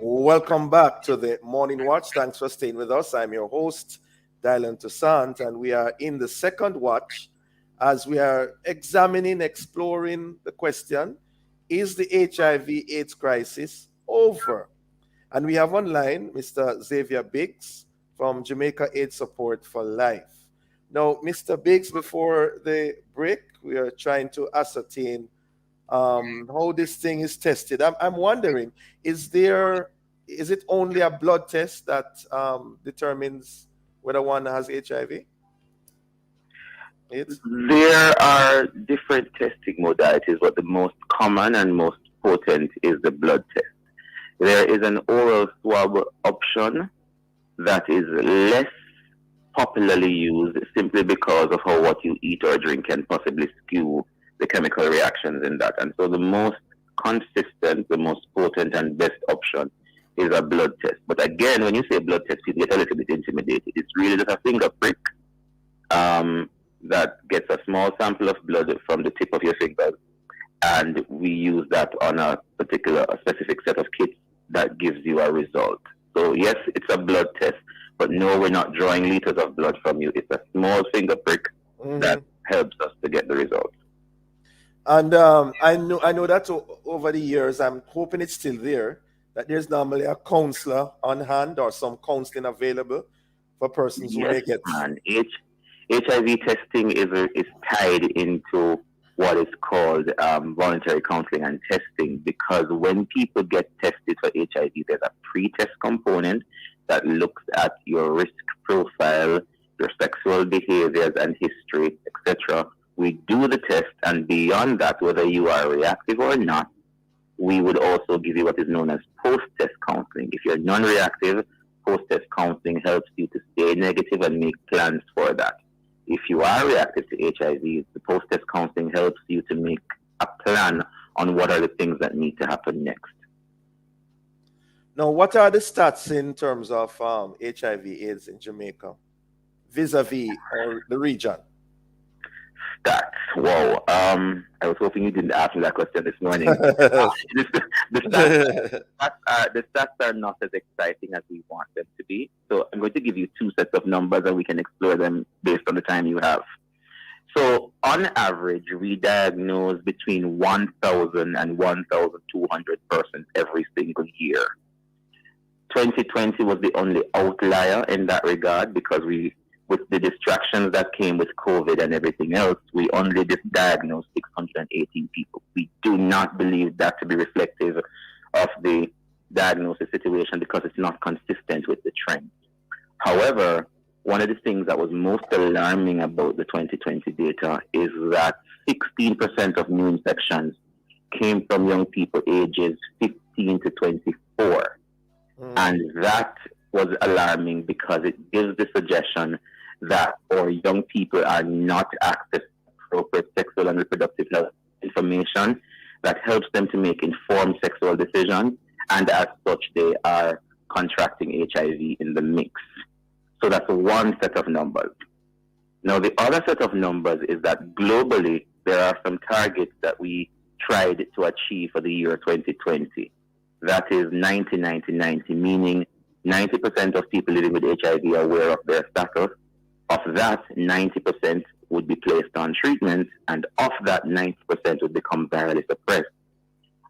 [SPEAKER 2] Welcome back to the Morning Watch. Thanks for staying with us. I'm your host, Dylan Toussaint, and we are in the second watch as we are exploring the question, is the HIV/AIDS crisis over? And we have online Mr. Xavier Biggs from Jamaica AIDS Support for Life. Now, Mr. Biggs, before the break, we are trying to ascertain how this thing is tested. I'm wondering, is it only a blood test that determines whether one has HIV?
[SPEAKER 21] There are different testing modalities, but the most common and most potent is the blood test. There is an oral swab option that is less popularly used simply because of how what you eat or drink can possibly skew the chemical reactions in that. And so the most consistent, the most potent and best option is a blood test. But again, when you say blood test, people get a little bit intimidated. It's really just a finger prick that gets a small sample of blood from the tip of your fingers, and we use that on a specific set of kits that gives you a result. So yes, it's a blood test, but no, we're not drawing liters of blood from you. It's a small finger prick that helps us to get the result.
[SPEAKER 2] And I know that over the years, I'm hoping it's still there, that there's normally a counselor on hand or some counseling available for persons who may get.
[SPEAKER 21] HIV testing is tied into what is called voluntary counseling and testing, because when people get tested for HIV, there's a pre-test component that looks at your risk profile, your sexual behaviors and history, etc. We do the test, and beyond that, whether you are reactive or not, we would also give you what is known as post-test counseling. If you're non-reactive, post-test counseling helps you to stay negative and make plans for that. If you are reactive to HIV, the post-test counseling helps you to make a plan on what are the things that need to happen next.
[SPEAKER 2] Now, what are the stats in terms of HIV/AIDS in Jamaica vis-a-vis or the region?
[SPEAKER 21] Stats. Wow. I was hoping you didn't ask me that question this morning. The stats are not as exciting as we want them to be. So I'm going to give you two sets of numbers and we can explore them based on the time you have. So on average, we diagnose between 1,000 and 1,200 persons every single year. 2020 was the only outlier in that regard because with the distractions that came with COVID and everything else, we only diagnosed 618 people. We do not believe that to be reflective of the diagnosis situation because it's not consistent with the trend. However, one of the things that was most alarming about the 2020 data is that 16% of new infections came from young people ages 15 to 24. And that was alarming because it gives the suggestion that our young people are not accessing appropriate sexual and reproductive health information that helps them to make informed sexual decisions, and as such they are contracting HIV in the mix. So that's one set of numbers. Now the other set of numbers is that globally there are some targets that we tried to achieve for the year 2020. That is 90-90-90, meaning 90% of people living with HIV are aware of their status, Of that, 90% would be placed on treatment, and of that 90% would become virally suppressed.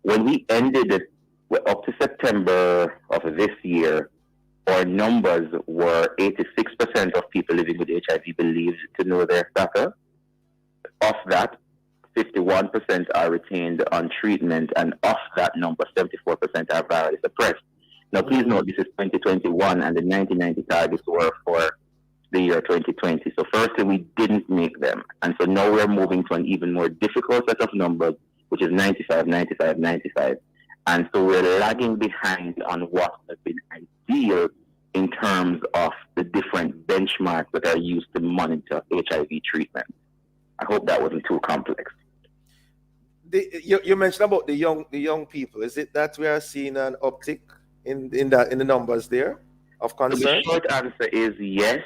[SPEAKER 21] When we ended it up to September of this year, our numbers were 86% of people living with HIV believed to know their status. Of that, 51% are retained on treatment, and of that number, 74% are virally suppressed. Now, please note, this is 2021, and the 1990 targets were for the year 2020. So firstly, we didn't make them. And so now we're moving to an even more difficult set of numbers, which is 95, 95, 95. And so we're lagging behind on what has been ideal in terms of the different benchmarks that are used to monitor HIV treatment. I hope that wasn't too complex.
[SPEAKER 2] You mentioned about the young people. Is it that we are seeing an uptick in the numbers there of concern?
[SPEAKER 21] The short answer is yes.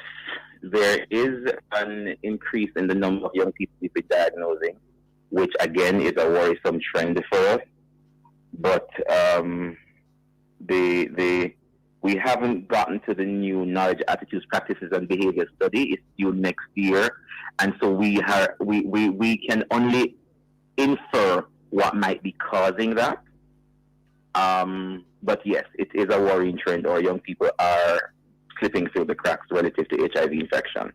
[SPEAKER 21] There is an increase in the number of young people we've been diagnosing, which again is a worrisome trend for us. But we haven't gotten to the new knowledge, attitudes, practices, and behavior study. It's due next year, and so we can only infer what might be causing that. But yes, it is a worrying trend. Our young people are slipping through the cracks relative to HIV infection.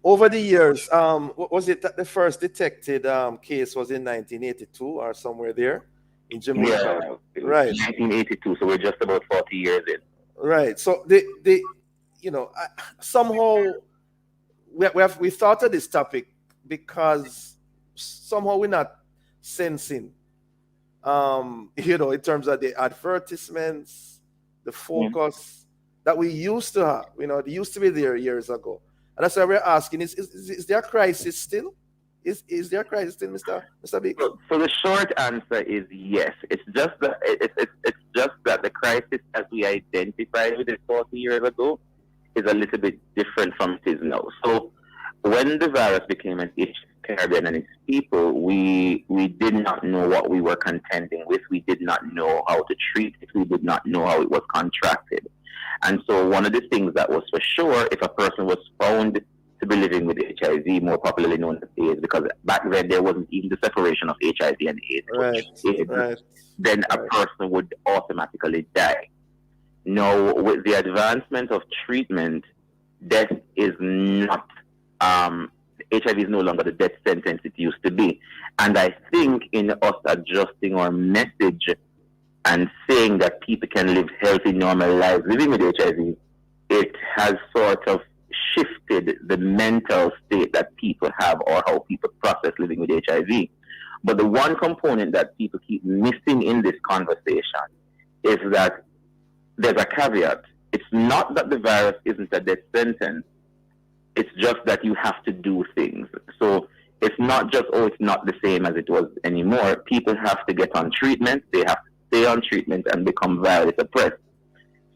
[SPEAKER 2] Over the years, what was it that the first detected case was in 1982 or somewhere there in Jamaica?
[SPEAKER 21] Yeah,
[SPEAKER 2] right.
[SPEAKER 21] 1982. So we're just about 40 years in.
[SPEAKER 2] Right. So somehow we thought of this topic because somehow we're not sensing, in terms of the advertisements, the focus that we used to have. It used to be there years ago. And that's why we're asking, is there a crisis still? Is there a crisis still, Mr. Baker?
[SPEAKER 21] So the short answer is yes. It's just that the crisis as we identified with it 40 years ago is a little bit different from it is now. So when the virus became an issue in Caribbean and its people, we did not know what we were contending with. We did not know how to treat it. We did not know how it was contracted. And so one of the things that was for sure, if a person was found to be living with HIV, more popularly known as AIDS, because back then there wasn't even the separation of HIV and AIDS.
[SPEAKER 2] Right.
[SPEAKER 21] Then a person would automatically die. Now, with the advancement of treatment, death is not, HIV is no longer the death sentence it used to be. And I think in us adjusting our message and saying that people can live healthy, normal lives living with HIV, it has sort of shifted the mental state that people have or how people process living with HIV. But the one component that people keep missing in this conversation is that there's a caveat. It's not that the virus isn't a death sentence. It's just that you have to do things. So it's not just, it's not the same as it was anymore. People have to get on treatment. They have to stay on treatment and become virally suppressed.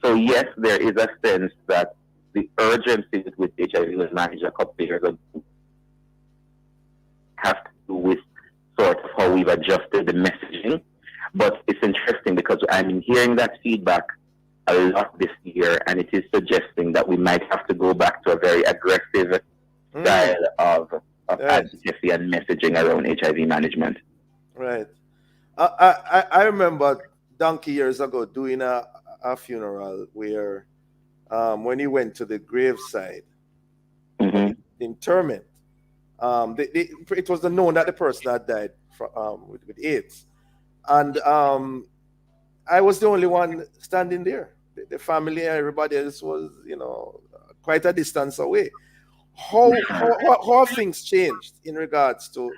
[SPEAKER 21] So yes, there is a sense that the urgency with HIV was managed a couple of years ago has to do with sort of how we've adjusted the messaging. But it's interesting because I've been hearing that feedback a lot this year, and it is suggesting that we might have to go back to a very aggressive style of advocacy and messaging around HIV management.
[SPEAKER 2] Right. I remember donkey years ago doing a funeral where when he went to the graveside, interment, it was known that the person had died with AIDS. And I was the only one standing there. The family and everybody else was, quite a distance away. How have things changed in regards to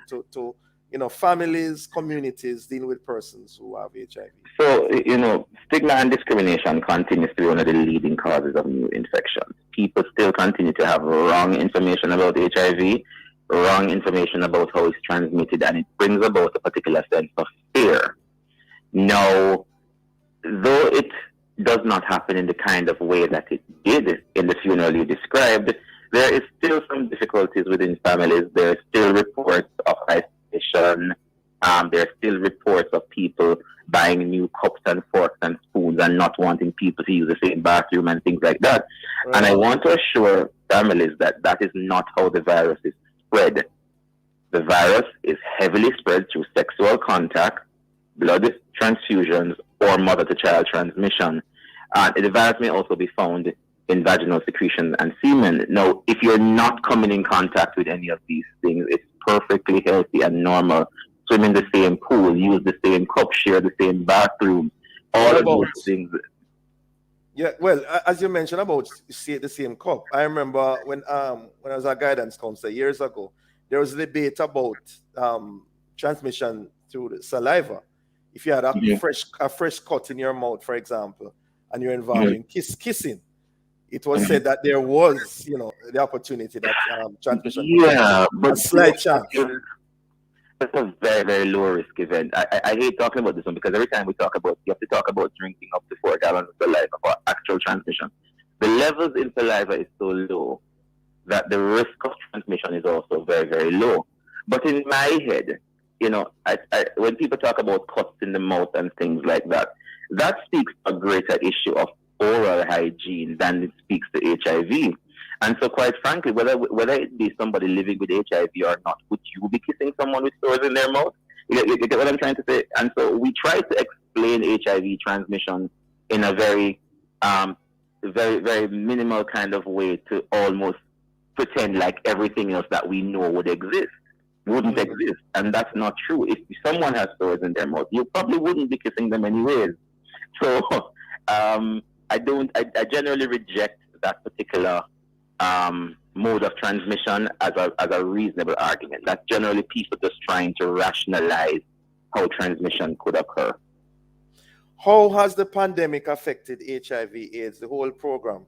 [SPEAKER 2] families, communities dealing with persons who have HIV?
[SPEAKER 21] So, stigma and discrimination continues to be one of the leading causes of new infections. People still continue to have wrong information about HIV, wrong information about how it's transmitted, and it brings about a particular sense of fear. Now, though it does not happen in the kind of way that it did in the funeral you described, there is still some difficulties within families. There are still reports of isolation. There are still reports of people buying new cups and forks and spoons and not wanting people to use the same bathroom and things like that. Right. And I want to assure families that that is not how the virus is spread. The virus is heavily spread through sexual contact, blood transfusions, or mother-to-child transmission. The virus may also be found in vaginal secretion and semen. Now, if you're not coming in contact with any of these things, it's perfectly healthy and normal. Swim in the same pool, use the same cup, share the same bathroom, all of those things.
[SPEAKER 2] Yeah, well, as you mentioned about the same cup, I remember when I was a guidance counselor years ago, there was a debate about transmission through the saliva. If you had a fresh cut in your mouth, for example, and you're involved in kissing, it was said that there was, the opportunity that transmission.
[SPEAKER 21] Yeah, but
[SPEAKER 2] a slight chance.
[SPEAKER 21] That's a very, very low risk event. I hate talking about this one because every time we talk about, you have to talk about drinking up to 4 gallons of saliva for actual transmission. The levels in saliva is so low that the risk of transmission is also very, very low. But in my head, when people talk about cuts in the mouth and things like that, that speaks to a greater issue of oral hygiene than it speaks to HIV. And so, quite frankly, whether it be somebody living with HIV or not, would you be kissing someone with sores in their mouth? You get what I'm trying to say? And so we try to explain HIV transmission in a very, very, very minimal kind of way to almost pretend like everything else that we know wouldn't exist. And that's not true. If someone has sores in their mouth, you probably wouldn't be kissing them anyways. So I generally reject that particular mode of transmission as a reasonable argument. That's generally people just trying to rationalize how transmission could occur.
[SPEAKER 2] How has the pandemic affected HIV/AIDS, the whole program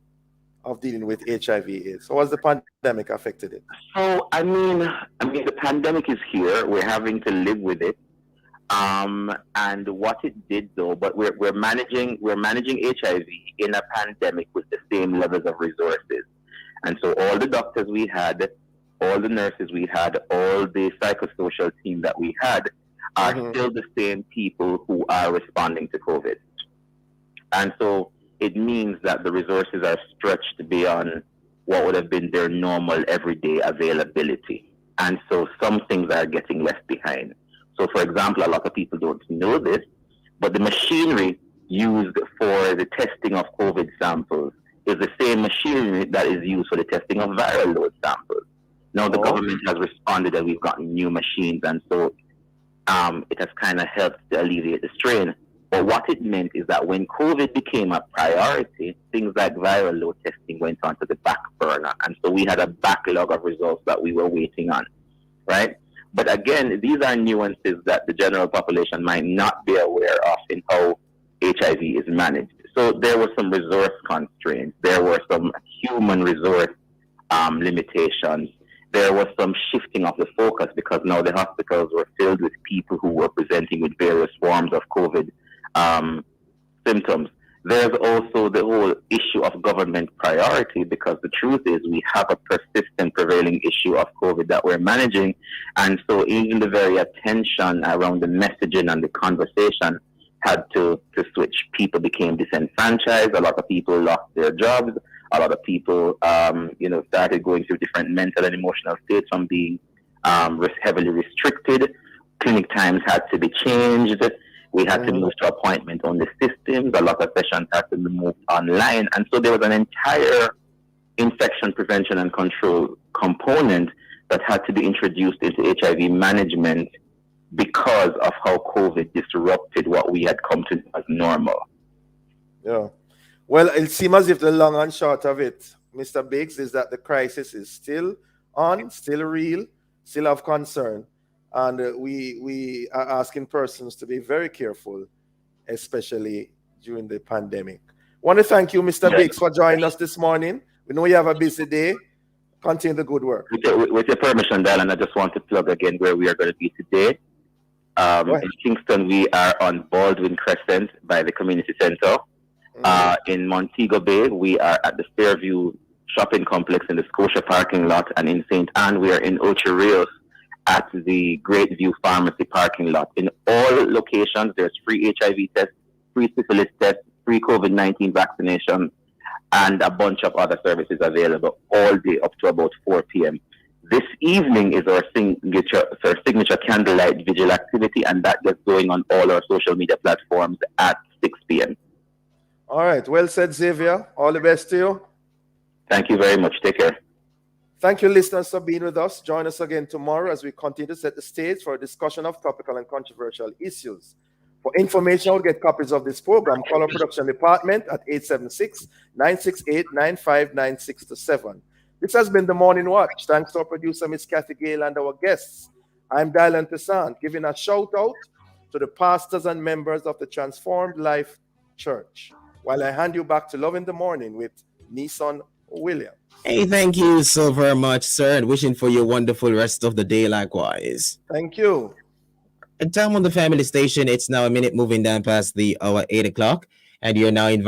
[SPEAKER 2] of dealing with HIV/AIDS? How has the pandemic affected it?
[SPEAKER 21] So I mean, the pandemic is here. We're having to live with it. And what it did though, but we're managing HIV in a pandemic with the same levels of resources. And so all the doctors we had, all the nurses we had, all the psychosocial team that we had are still the same people who are responding to COVID. And so it means that the resources are stretched beyond what would have been their normal everyday availability. And so some things are getting left behind. So for example, a lot of people don't know this, but the machinery used for the testing of COVID samples is the same machinery that is used for the testing of viral load samples. Now the government has responded that we've gotten new machines, and so it has kind of helped to alleviate the strain. But what it meant is that when COVID became a priority, things like viral load testing went onto the back burner. And so we had a backlog of results that we were waiting on, right? But again, these are nuances that the general population might not be aware of in how HIV is managed. So there were some resource constraints. There were some human resource limitations. There was some shifting of the focus because now the hospitals were filled with people who were presenting with various forms of COVID symptoms. There's also the whole issue of government priority, because the truth is we have a persistent prevailing issue of COVID that we're managing. And so even the very attention around the messaging and the conversation had to switch. People became disenfranchised. A lot of people lost their jobs. A lot of people, started going through different mental and emotional states from being heavily restricted. Clinic times had to be changed. We had to move to appointment-only systems. A lot of sessions had to be moved online. And so there was an entire infection prevention and control component that had to be introduced into HIV management because of how COVID disrupted what we had come to know as normal.
[SPEAKER 2] Yeah. Well, it seems as if the long and short of it, Mr. Biggs, is that the crisis is still on, still real, still of concern. And we are asking persons to be very careful, especially during the pandemic. I want to thank you, Mr. Biggs, for joining us this morning. We know you have a busy day. Continue the good work.
[SPEAKER 21] With your permission, Dylan, I just want to plug again where we are going to be today. In Kingston, we are on Baldwin Crescent by the Community Center. In Montego Bay, we are at the Fairview Shopping Complex in the Scotia parking lot. And in St. Anne, we are in Ocho Rios at the Great View Pharmacy parking lot. In all locations, there's free HIV tests, free syphilis tests, free COVID-19 vaccination, and a bunch of other services available all day up to about 4 p.m. This evening is our signature candlelight vigil activity, and that gets going on all our social media platforms at 6 p.m.
[SPEAKER 2] All right. Well said, Xavier. All the best to you.
[SPEAKER 21] Thank you very much. Take care.
[SPEAKER 2] Thank you, listeners, for being with us. Join us again tomorrow as we continue to set the stage for a discussion of topical and controversial issues. For information or get copies of this program, call our production department at 876-968-9596-7. This has been the Morning Watch. Thanks to our producer, Miss Kathy Gale, and our guests. I'm Dylan Toussaint, giving a shout out to the pastors and members of the Transformed Life Church, while I hand you back to Love in the Morning with Neeson Williams.
[SPEAKER 3] Hey, thank you so very much, sir, and wishing for you a wonderful rest of the day likewise.
[SPEAKER 2] Thank you.
[SPEAKER 3] And time on the family station, it's now a minute moving down past the hour 8 o'clock, and you're now invited